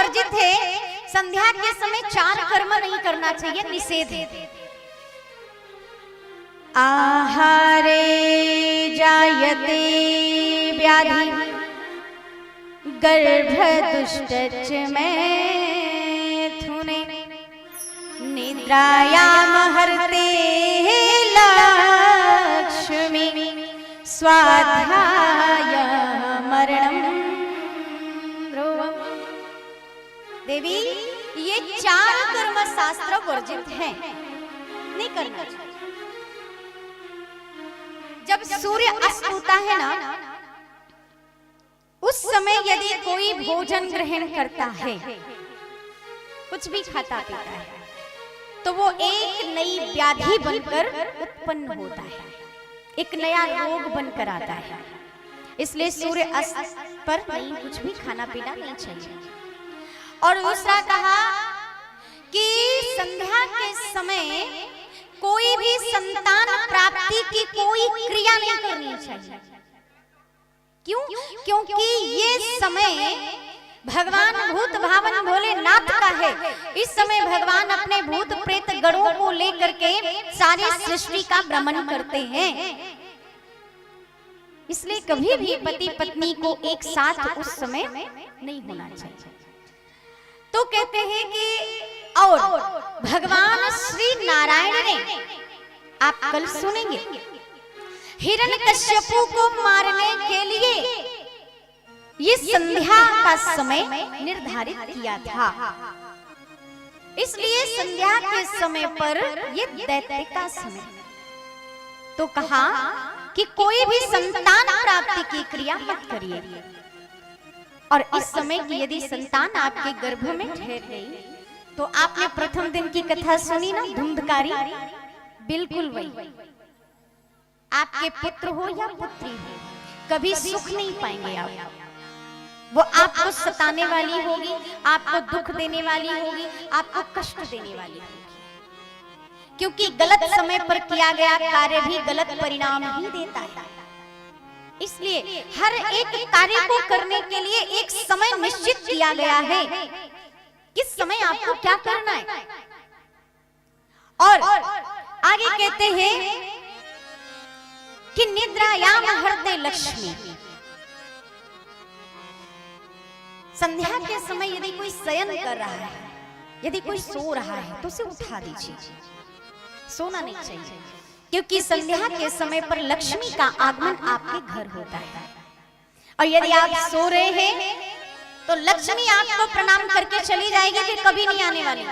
वर्जित है। संध्या के समय 4 कर्म नहीं करना चाहिए, निषेध है। आहारे जायते व्याधि गर्भदुष्टच मैथुने निद्रायाम हरते लक्ष्मी स्वाध्याय मरणम ध्रुवम्। देवी, ये 4 कर्म शास्त्र वर्जित हैं, नहीं करना चाहिए। जब सूर्य अस्त होता है ना, उस समय यदि कोई भोजन ग्रहण करता है, कुछ भी खाता पीता है, तो वो एक नई व्याधि बनकर उत्पन्न होता है, एक नया रोग बनकर आता है। इसलिए सूर्य अस्त पर नहीं कुछ भी खाना पीना नहीं चाहिए। और दूसरा कहा कि संध्या के समय कोई भी संतान प्राप्ति की कोई क्रिया नहीं करनी चाहिए। क्यों? क्योंकि ये समय भगवान भूत भावन भोलेनाथ का है। इस समय भगवान अपने भूत प्रेत गणों को लेकर के सारी सृष्टि का भ्रमण करते हैं। इसलिए कभी भी पति पत्नी को एक साथ उस समय नहीं होना चाहिए। तो कहते हैं कि और भगवान श्री नारायण ने, आप कल सुनेंगे, हिरण्यकश्यपु को मारने के लिए ये संध्या का समय निर्धारित किया था। इसलिए संध्या के समय पर ये दैत्य का समय, तो कहा कि कोई भी संतान प्राप्ति की क्रिया मत करिए। और इस समय की यदि संतान आपके गर्भ में ठहर गई, तो आपने प्रथम दिन की कथा सुनी ना, धुंधकारी, बिल्कुल वही। आपके पुत्र हो या पुत्री हो, कभी सुख नहीं पाएंगे आप। वो आपको सताने वाली होगी, आपको दुख देने वाली होगी, आपको कष्ट देने वाली होगी। क्योंकि गलत समय पर किया गया कार्य भी गलत परिणाम ही देता है। इसलिए हर एक कार्य को करने के लिए एक समय निश्चित किया गया है, किस समय आपको क्या करना है। और आगे कहते हैं कि निद्रायाम हरते लक्ष्मी। संध्या के समय यदि कोई शयन कर रहा है, यदि कोई सो रहा है, तो उसे उठा दीजिए। सोना नहीं चाहिए, क्योंकि संध्या के समय पर लक्ष्मी का आगमन आपके घर होता है। और यदि आप सो रहे हैं तो लक्ष्मी आपको प्रणाम करके चली जाएगी, फिर कभी नहीं आने वाली।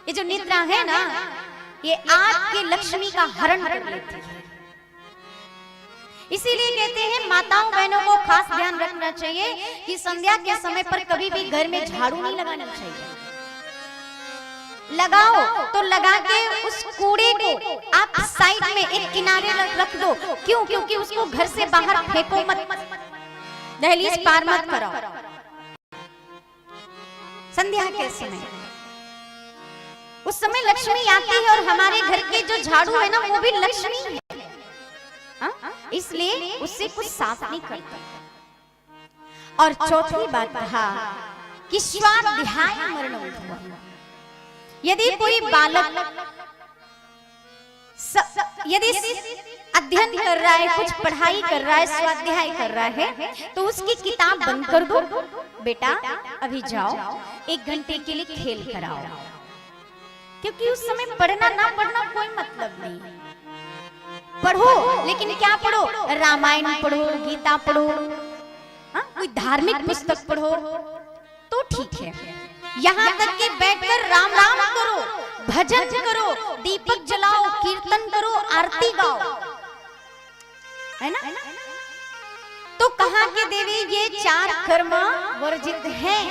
ये जो निद्रा है ना, ये आपके लक्ष्मी का हरण कर लेती है। इसीलिए कहते हैं माताओं बहनों को खास ध्यान रखना चाहिए कि संध्या के समय पर कभी भी घर में झाड़ू नहीं लगाना चाहिए। लगाओ तो लगा के उस कूड़े को आप साइड में एक किनारे रख दो। क्यों? क्योंकि उसको घर से बाहर फेंको मत, दहलीज पार मत करो। संध्या के समय उस समय लक्ष्मी आती है, और हमारे घर के जो झाड़ू है ना, वो भी लक्ष्मी है। इसलिए उससे कुछ साफ नहीं करता। और चौथी बात कहा कि स्वाध्याय मरणोत्तरम। यदि कोई बालक यदि अध्ययन कर रहा है, कुछ पढ़ाई कर रहा है, स्वाध्याय कर रहा है, तो उसकी किताब बंद कर दो। बेटा अभी जाओ, 1 घंटे के लिए खेल कराओ। क्योंकि उस समय पढ़ना ना पढ़ना कोई मतलब नहीं। पढ़ो, लेकिन क्या पढ़ो? रामायण पढ़ो, गीता पढ़ो, कोई धार्मिक पुस्तक पढ़ो तो ठीक है। यहाँ तक कि बैठकर राम राम करो, भजन करो, दीपक जलाओ, कीर्तन करो, आरती गाओ, है ना। तो कहा कि देवी ये 4 कर्म वर्जित हैं।